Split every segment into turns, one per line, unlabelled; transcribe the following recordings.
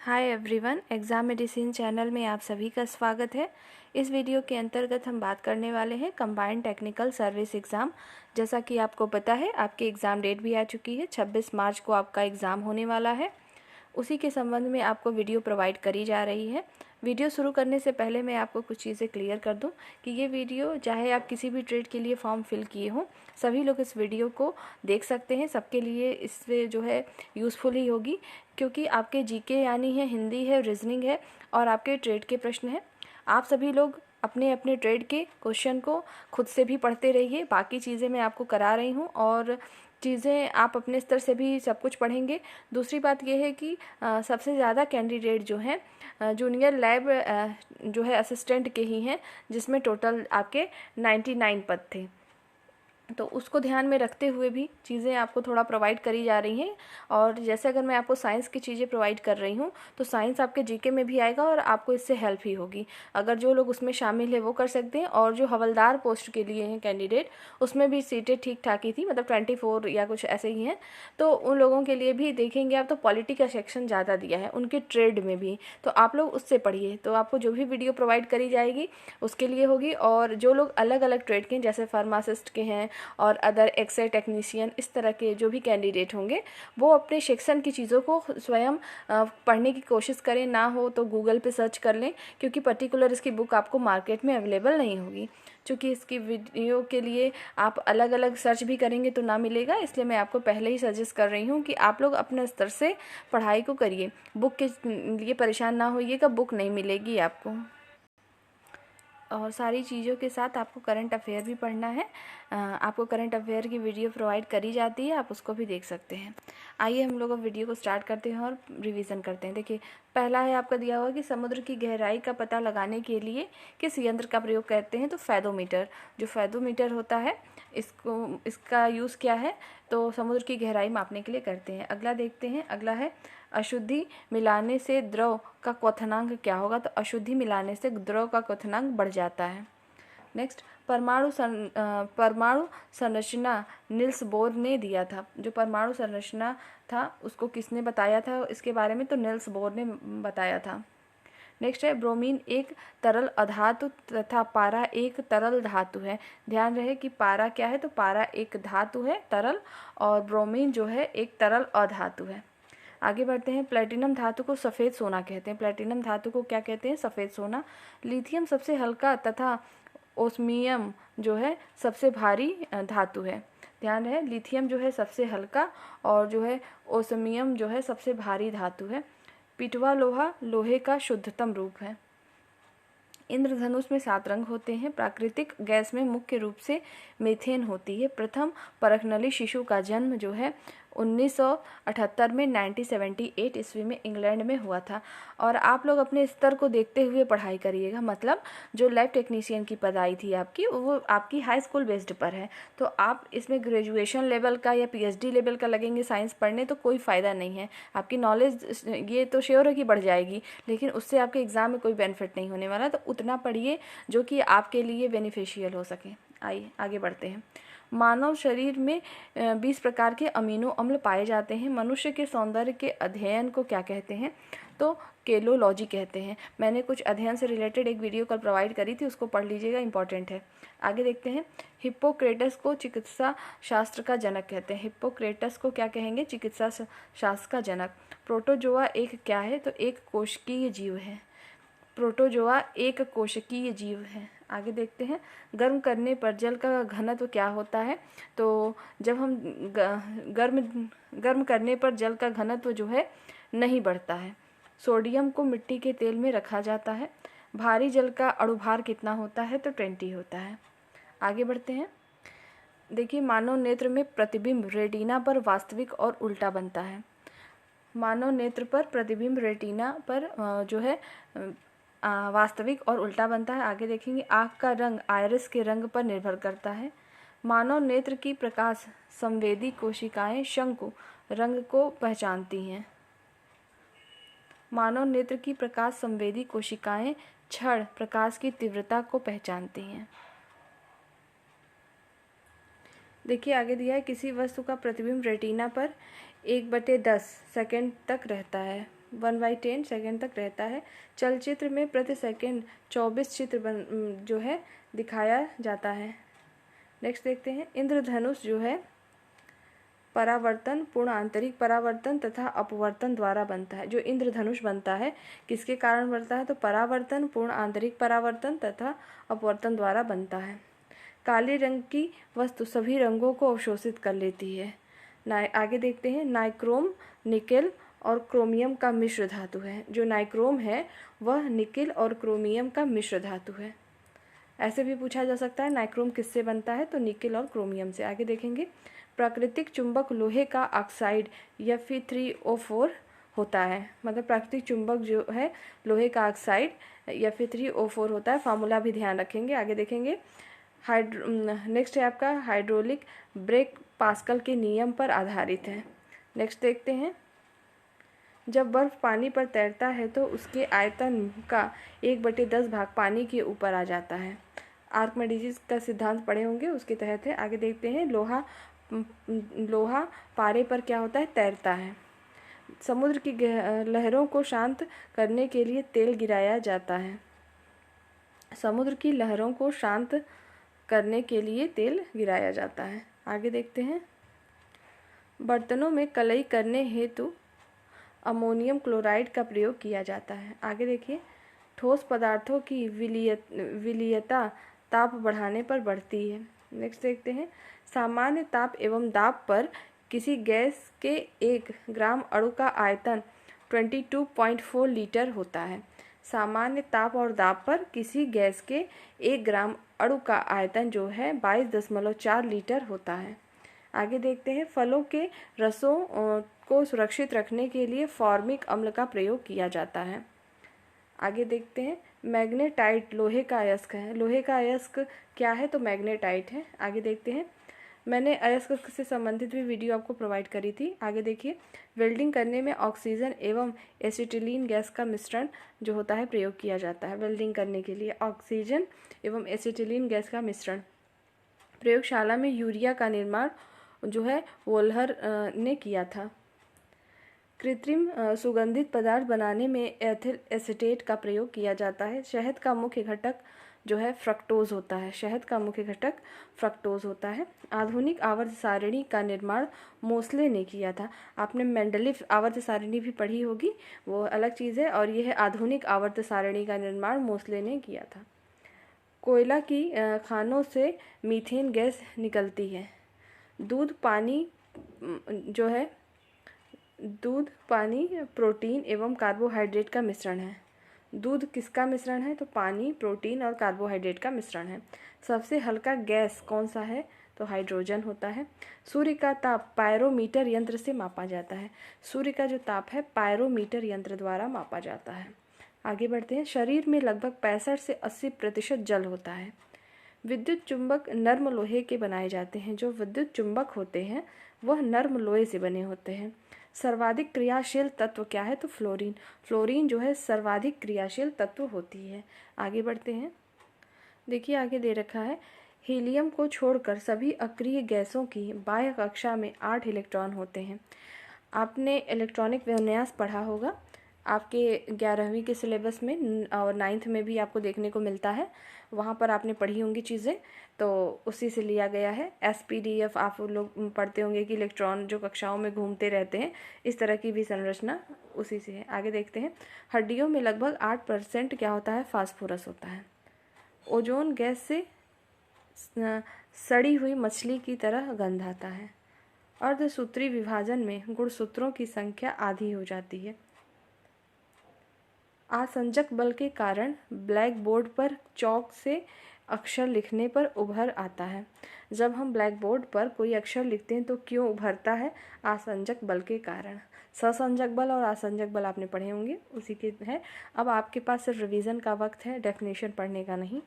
Hi everyone, exam medicine channel में आप सभी का स्वागत है। इस वीडियो के अंतर्गत हम बात करने वाले हैं कंबाइंड टेक्निकल सर्विस एग्ज़ाम। जैसा कि आपको पता है, आपकी एग्ज़ाम डेट भी आ चुकी है। 26 मार्च को आपका एग्ज़ाम होने वाला है। उसी के संबंध में आपको वीडियो प्रोवाइड करी जा रही है। वीडियो शुरू करने से पहले मैं आपको कुछ चीज़ें क्लियर कर दूं कि ये वीडियो, चाहे आप किसी भी ट्रेड के लिए फॉर्म फिल किए हों, सभी लोग इस वीडियो को देख सकते हैं। सबके लिए इससे जो है यूज़फुल ही होगी, क्योंकि आपके जीके यानी है, हिंदी है, रीजनिंग है और आपके ट्रेड के प्रश्न हैं। आप सभी लोग अपने अपने ट्रेड के क्वेश्चन को खुद से भी पढ़ते रहिए। बाकी चीज़ें मैं आपको करा रही हूँ और चीज़ें आप अपने स्तर से भी सब कुछ पढ़ेंगे। दूसरी बात यह है कि सबसे ज़्यादा कैंडिडेट जो हैं जूनियर लैब जो है असिस्टेंट के ही हैं, जिसमें टोटल आपके 99 पद थे। तो उसको ध्यान में रखते हुए भी चीज़ें आपको थोड़ा प्रोवाइड करी जा रही हैं। और जैसे अगर मैं आपको साइंस की चीज़ें प्रोवाइड कर रही हूँ, तो साइंस आपके जीके में भी आएगा और आपको इससे हेल्प ही होगी। अगर जो लोग उसमें शामिल है वो कर सकते हैं। और जो हवलदार पोस्ट के लिए हैं कैंडिडेट, उसमें भी सीटें ठीक ठाक ही थी, मतलब 24 या कुछ ऐसे ही हैं। तो उन लोगों के लिए भी देखेंगे आप तो पॉलिटी का सेक्शन ज़्यादा दिया है उनके ट्रेड में भी, तो आप लोग उससे पढ़िए। तो आपको जो भी वीडियो प्रोवाइड करी जाएगी उसके लिए होगी। और जो लोग अलग अलग ट्रेड के हैं, जैसे फार्मासिस्ट के हैं और अदर एक्सरे टेक्नीशियन, इस तरह के जो भी कैंडिडेट होंगे, वो अपने सेक्शन की चीज़ों को स्वयं पढ़ने की कोशिश करें। ना हो तो गूगल पे सर्च कर लें, क्योंकि पर्टिकुलर इसकी बुक आपको मार्केट में अवेलेबल नहीं होगी। क्योंकि इसकी वीडियो के लिए आप अलग अलग सर्च भी करेंगे तो ना मिलेगा, इसलिए मैं आपको पहले ही सजेस्ट कर रही हूँ कि आप लोग अपने स्तर से पढ़ाई को करिए। बुक के लिए परेशान ना होइएगा, बुक नहीं मिलेगी आपको। और सारी चीज़ों के साथ आपको करंट अफेयर भी पढ़ना है। आपको करंट अफेयर की वीडियो प्रोवाइड करी जाती है, आप उसको भी देख सकते हैं। आइए हम लोग अब वीडियो को स्टार्ट करते हैं और रिवीजन करते हैं। देखिए, पहला है आपका दिया हुआ कि समुद्र की गहराई का पता लगाने के लिए किस यंत्र का प्रयोग करते हैं। तो फैदोमीटर, जो फैदोमीटर होता है, इसका यूज़ क्या है, तो समुद्र की गहराई मापने के लिए करते हैं। अगला देखते हैं। अगला है अशुद्धि मिलाने से द्रव का क्वथनांक क्या होगा। तो अशुद्धि मिलाने से द्रव का क्वथनांक बढ़ जाता है। नेक्स्ट, परमाणु संरचना निल्स बोर ने दिया था। जो परमाणु संरचना था उसको किसने बताया था इसके बारे में, तो निल्स बोर ने बताया था। नेक्स्ट है ब्रोमीन एक तरल अधातु तथा पारा एक तरल धातु है। ध्यान रहे कि पारा क्या है, तो पारा एक धातु है तरल, और ब्रोमीन जो है एक तरल अधातु है। आगे बढ़ते हैं। प्लेटिनम धातु को सफ़ेद सोना कहते हैं। प्लेटिनम धातु को क्या कहते हैं, सफ़ेद सोना। लिथियम सबसे हल्का तथा ओस्मियम जो है सबसे भारी धातु है। ध्यान रहे, लिथियम जो है सबसे हल्का और जो है ओस्मियम जो है सबसे भारी धातु है। पिटवा लोहा लोहे का शुद्धतम रूप है। इंद्रधनुष में 7 रंग होते हैं। प्राकृतिक गैस में मुख्य रूप से मीथेन होती है। प्रथम परखनली शिशु का जन्म जो है 1978 में 1978 ईस्वी में इंग्लैंड में हुआ था। और आप लोग अपने स्तर को देखते हुए पढ़ाई करिएगा। मतलब जो लैब टेक्नीशियन की पढ़ाई थी आपकी, वो आपकी हाई स्कूल बेस्ड पर है। तो आप इसमें ग्रेजुएशन लेवल का या पीएचडी लेवल का लगेंगे साइंस पढ़ने, तो कोई फ़ायदा नहीं है। आपकी नॉलेज ये तो श्योर है कि बढ़ जाएगी, लेकिन उससे आपके एग्ज़ाम में कोई बेनिफिट नहीं होने वाला। तो उतना पढ़िए जो कि आपके लिए बेनिफिशियल हो सके। आइए आगे बढ़ते हैं। मानव शरीर में 20 प्रकार के अमीनो अम्ल पाए जाते हैं। मनुष्य के सौंदर्य के अध्ययन को क्या कहते हैं, तो केलोलॉजी कहते हैं। मैंने कुछ अध्ययन से रिलेटेड एक वीडियो कल प्रोवाइड करी थी, उसको पढ़ लीजिएगा, इंपॉर्टेंट है। आगे देखते हैं। हिप्पोक्रेटस को चिकित्सा शास्त्र का जनक कहते हैं। हिप्पोक्रेटस को क्या कहेंगे, चिकित्सा शास्त्र का जनक। प्रोटोजोआ एक क्या है, तो एक कोशिकीय जीव है। प्रोटोजोआ एक कोशिकीय जीव है। आगे देखते हैं। गर्म करने पर जल का घनत्व क्या होता है, तो जब हम गर्म करने पर जल का घनत्व जो है नहीं बढ़ता है। सोडियम को मिट्टी के तेल में रखा जाता है। भारी जल का अणुभार कितना होता है, तो 20 होता है। आगे बढ़ते हैं। देखिए, मानव नेत्र में प्रतिबिंब रेटिना पर वास्तविक और उल्टा बनता है। मानव नेत्र पर प्रतिबिंब रेटिना पर जो है वास्तविक और उल्टा बनता है। आगे देखेंगे। आँख का रंग आयरिस के रंग पर निर्भर करता है। मानव नेत्र की प्रकाश संवेदी कोशिकाएं शंकु रंग को पहचानती हैं। मानव नेत्र की प्रकाश संवेदी कोशिकाएं क्षण प्रकाश की तीव्रता को पहचानती हैं। देखिए, आगे दिया है। किसी वस्तु का प्रतिबिंब रेटिना पर 1/10 सेकंड तक रहता है। 1/10 सेकेंड तक रहता है। चलचित्र में प्रति सेकेंड 24 चित्र जो है दिखाया जाता है। नेक्स्ट देखते हैं, इंद्रधनुष जो है परावर्तन, पूर्ण आंतरिक परावर्तन तथा अपवर्तन द्वारा बनता है। जो इंद्रधनुष बनता है किसके कारण बनता है? तो परावर्तन, पूर्ण आंतरिक परावर्तन तथा अपवर्तन द्वारा बनता है। काले रंग की वस्तु सभी रंगों को अवशोषित कर लेती है। आगे देखते हैं, नाइक्रोम निकेल और क्रोमियम का मिश्र धातु है। जो नाइक्रोम है वह निकेल और क्रोमियम का मिश्र धातु है। ऐसे भी पूछा जा सकता है नाइक्रोम किससे बनता है? तो निकेल और क्रोमियम से। आगे देखेंगे, प्राकृतिक चुंबक लोहे का ऑक्साइड Fe3O4 होता है। मतलब प्राकृतिक चुंबक जो है लोहे का ऑक्साइड Fe3O4 होता है। फार्मूला भी ध्यान रखेंगे। आगे देखेंगे, नेक्स्ट है आपका हाइड्रोलिक ब्रेक पास्कल के नियम पर आधारित है। नेक्स्ट देखते हैं, जब बर्फ पानी पर तैरता है तो उसके आयतन का 1/10 भाग पानी के ऊपर आ जाता है। आर्किमिडीज का सिद्धांत पढ़े होंगे, उसके तहत है। आगे देखते हैं, लोहा पारे पर क्या होता है? तैरता है। समुद्र की लहरों को शांत करने के लिए तेल गिराया जाता है। समुद्र की लहरों को शांत करने के लिए तेल गिराया जाता है। आगे देखते हैं, बर्तनों में कलई करने हेतु अमोनियम क्लोराइड का प्रयोग किया जाता है। आगे देखिए, ठोस पदार्थों की विलीयता ताप बढ़ाने पर बढ़ती है। नेक्स्ट देखते हैं, सामान्य ताप एवं दाब पर किसी गैस के 1 ग्राम अणु का आयतन 22.4 लीटर होता है। सामान्य ताप और दाब पर किसी गैस के 1 ग्राम अणु का आयतन जो है 22.4 लीटर होता है। आगे देखते हैं, फलों के रसों को सुरक्षित रखने के लिए फॉर्मिक अम्ल का प्रयोग किया जाता है। आगे देखते हैं, मैग्नेटाइट लोहे का अयस्क है। लोहे का अयस्क क्या है? तो मैग्नेटाइट है। आगे देखते हैं, मैंने अयस्क से संबंधित भी वीडियो आपको प्रोवाइड करी थी। आगे देखिए, वेल्डिंग करने में ऑक्सीजन एवं एसिटिलीन गैस का मिश्रण जो होता है प्रयोग किया जाता है। वेल्डिंग करने के लिए ऑक्सीजन एवं एसिटिलीन गैस का मिश्रण। प्रयोगशाला में यूरिया का निर्माण जो है वोल्हर ने किया था। कृत्रिम सुगंधित पदार्थ बनाने में एथिल एसीटेट का प्रयोग किया जाता है। शहद का मुख्य घटक जो है फ्रक्टोज होता है। शहद का मुख्य घटक फ्रक्टोज होता है। आधुनिक आवर्त सारणी का निर्माण मोसले ने किया था। आपने मेंडलीव आवर्त सारणी भी पढ़ी होगी, वो अलग चीज़ है, और यह है आधुनिक आवर्त सारणी का निर्माण मोसले ने किया था। कोयला की खानों से मीथेन गैस निकलती है। दूध पानी प्रोटीन एवं कार्बोहाइड्रेट का मिश्रण है। दूध किसका मिश्रण है? तो पानी, प्रोटीन और कार्बोहाइड्रेट का मिश्रण है। सबसे हल्का गैस कौन सा है? तो हाइड्रोजन होता है। सूर्य का ताप पायरोमीटर यंत्र से मापा जाता है। सूर्य का जो ताप है पायरोमीटर यंत्र द्वारा मापा जाता है। आगे बढ़ते हैं, शरीर में लगभग 65 से 80% जल होता है। विद्युत चुंबक नर्म लोहे के बनाए जाते हैं। जो विद्युत चुंबक होते हैं वह नर्म लोहे से बने होते हैं। सर्वाधिक क्रियाशील तत्व क्या है? तो फ्लोरीन। फ्लोरीन जो है सर्वाधिक क्रियाशील तत्व होती है। आगे बढ़ते हैं, देखिए आगे दे रखा है, हीलियम को छोड़कर सभी अक्रिय गैसों की बाह्य कक्षा में 8 इलेक्ट्रॉन होते हैं। आपने इलेक्ट्रॉनिक विन्यास पढ़ा होगा, आपके 11वीं के सिलेबस में और 9th में भी आपको देखने को मिलता है। वहाँ पर आपने पढ़ी होंगी चीज़ें, तो उसी से लिया गया है। SPDF आप लोग पढ़ते होंगे कि इलेक्ट्रॉन जो कक्षाओं में घूमते रहते हैं, इस तरह की भी संरचना उसी से है। आगे देखते हैं, हड्डियों में लगभग 8% क्या होता है? फास्फोरस होता है। ओजोन गैस से सड़ी हुई मछली की तरह गंध आता है। अर्धसूत्री विभाजन में गुणसूत्रों की संख्या आधी हो जाती है। आसंजक बल के कारण ब्लैक बोर्ड पर चौक से अक्षर लिखने पर उभर आता है। जब हम ब्लैक बोर्ड पर कोई अक्षर लिखते हैं तो क्यों उभरता है? आसंजक बल के कारण। ससंजक बल और आसंजक बल आपने पढ़े होंगे, उसी के है। अब आपके पास सिर्फ रिवीजन का वक्त है, डेफिनेशन पढ़ने का नहीं।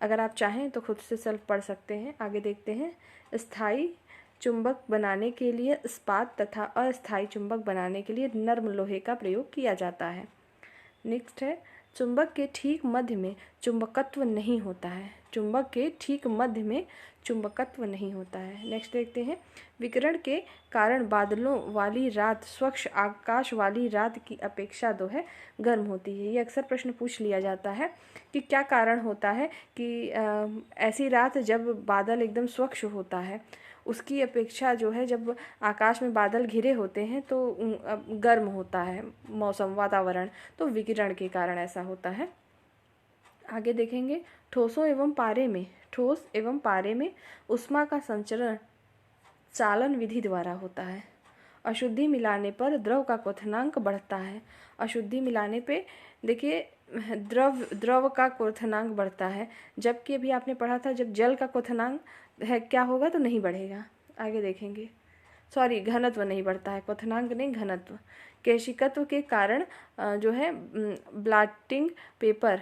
अगर आप चाहें तो खुद से सेल्फ पढ़ सकते हैं। आगे देखते हैं, स्थायी चुंबक बनाने के लिए इस्पात तथा अस्थायी चुंबक बनाने के लिए नर्म लोहे का प्रयोग किया जाता है। नेक्स्ट है, चुंबक के ठीक मध्य में चुंबकत्व नहीं होता है। चुंबक के ठीक मध्य में चुंबकत्व नहीं होता है। नेक्स्ट देखते हैं, विकिरण के कारण बादलों वाली रात स्वच्छ आकाश वाली रात की अपेक्षा जो है गर्म होती है। ये अक्सर प्रश्न पूछ लिया जाता है कि क्या कारण होता है कि ऐसी रात जब बादल एकदम स्वच्छ होता है उसकी अपेक्षा जो है जब आकाश में बादल घिरे होते हैं तो गर्म होता है मौसम वातावरण, तो विकिरण के कारण ऐसा होता है। आगे देखेंगे, ठोस एवं पारे में ऊष्मा का संचरण चालन विधि द्वारा होता है। अशुद्धि मिलाने पर द्रव का क्वथनांक बढ़ता है। अशुद्धि मिलाने पे देखिए द्रव का क्वथनांक बढ़ता है, जबकि अभी आपने पढ़ा था जब जल का क्वथनांक है क्या होगा तो नहीं बढ़ेगा। आगे देखेंगे, सॉरी घनत्व नहीं बढ़ता है, क्वथनांक नहीं घनत्व। केशिकत्व के कारण जो है ब्लॉटिंग पेपर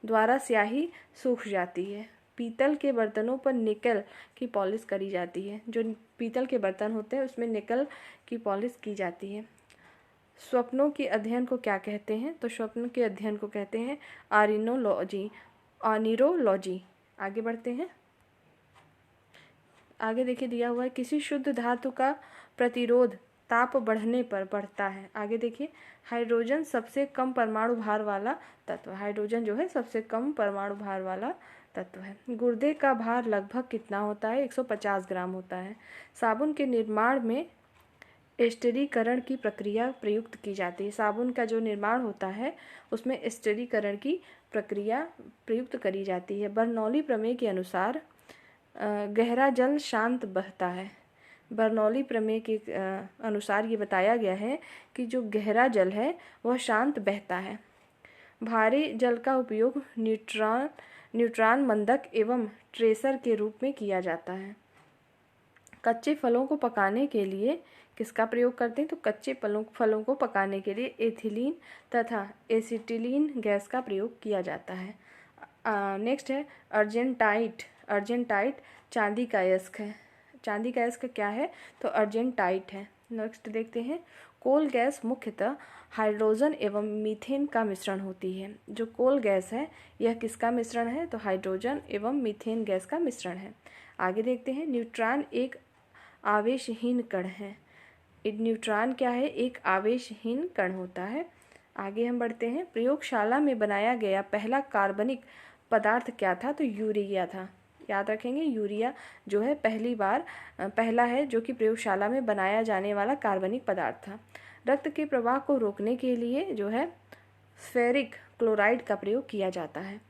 द्वारा स्याही सूख जाती है। पीतल के बर्तनों पर निकल की पॉलिश करी जाती है। जो पीतल के बर्तन होते हैं उसमें निकल की पॉलिश की जाती है। स्वप्नों के अध्ययन को क्या कहते हैं? तो स्वप्न के अध्ययन को कहते हैं ऑनिरोलॉजी। आगे बढ़ते हैं, आगे देखिए दिया हुआ है, किसी शुद्ध धातु का प्रतिरोध ताप बढ़ने पर बढ़ता है। आगे देखिए, हाइड्रोजन सबसे कम परमाणु भार वाला तत्व। हाइड्रोजन जो है सबसे कम परमाणु भार वाला तत्व है। गुर्दे का भार लगभग कितना होता है? 150 ग्राम होता है। साबुन के निर्माण में स्टीरीकरण की प्रक्रिया प्रयुक्त की जाती है। साबुन का जो निर्माण होता है उसमें स्टीरीकरण की प्रक्रिया प्रयुक्त करी जाती है। बर्नौली प्रमेय के अनुसार गहरा जल शांत बहता है। बर्नौली प्रमेय के अनुसार ये बताया गया है कि जो गहरा जल है वह शांत बहता है। भारी जल का उपयोग न्यूट्रॉन मंदक एवं ट्रेसर के रूप में किया जाता है। कच्चे फलों को पकाने के लिए किसका प्रयोग करते हैं? तो कच्चे फलों को पकाने के लिए एथिलीन तथा एसिटिलीन गैस का प्रयोग किया जाता है। नेक्स्ट है अर्जेंटाइट चांदी का अयस्क है। चांदी का अयस्क क्या है? तो अर्जेंटाइट है। नेक्स्ट देखते हैं, कोल गैस मुख्यतः हाइड्रोजन एवं मीथेन का मिश्रण होती है। जो कोल गैस है यह किसका मिश्रण है? तो हाइड्रोजन एवं मीथेन गैस का मिश्रण है। आगे देखते हैं, न्यूट्रॉन एक आवेशहीन कण है। न्यूट्रॉन क्या है? एक आवेशहीन कण होता है। आगे हम बढ़ते हैं, प्रयोगशाला में बनाया गया पहला कार्बनिक पदार्थ क्या था? तो यूरिया था। याद रखेंगे, यूरिया जो है पहला है जो कि प्रयोगशाला में बनाया जाने वाला कार्बनिक पदार्थ था। रक्त के प्रवाह को रोकने के लिए जो है फेरिक क्लोराइड का प्रयोग किया जाता है।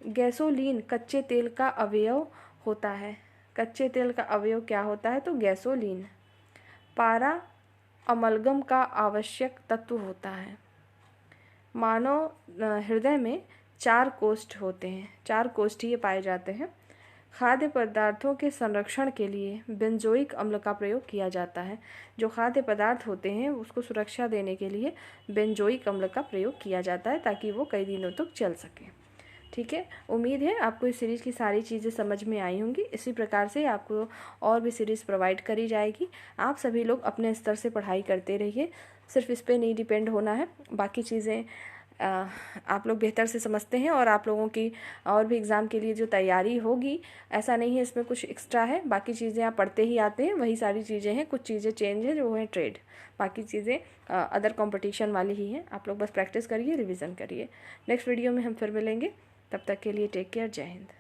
गैसोलीन कच्चे तेल का अवयव होता है। कच्चे तेल का अवयव क्या होता है? तो गैसोलीन। पारा अमलगम का आवश्यक तत्व होता है। मानव हृदय में 4 कोष्ठ होते हैं, 4 कोष्ठीय पाए जाते हैं। खाद्य पदार्थों के संरक्षण के लिए बेंजोइक अम्ल का प्रयोग किया जाता है। जो खाद्य पदार्थ होते हैं उसको सुरक्षा देने के लिए बेंजोइक अम्ल का प्रयोग किया जाता है ताकि वो कई दिनों तक चल सके। ठीक है, उम्मीद है आपको इस सीरीज़ की सारी चीज़ें समझ में आई होंगी। इसी प्रकार से आपको और भी सीरीज़ प्रोवाइड करी जाएगी। आप सभी लोग अपने स्तर से पढ़ाई करते रहिए, सिर्फ इस पे नहीं डिपेंड होना है। बाकी चीज़ें आप लोग बेहतर से समझते हैं और आप लोगों की और भी एग्ज़ाम के लिए जो तैयारी होगी, ऐसा नहीं है इसमें कुछ एक्स्ट्रा है। बाकी चीज़ें आप पढ़ते ही आते हैं, वही सारी चीज़ें हैं। कुछ चीज़ें चेंज है जो है ट्रेड, बाकी चीज़ें अदर कंपटीशन वाली ही हैं। आप लोग बस प्रैक्टिस करिए, रिवीजन करिए। नेक्स्ट वीडियो में हम फिर मिलेंगे, तब तक के लिए टेक केयर, जय हिंद।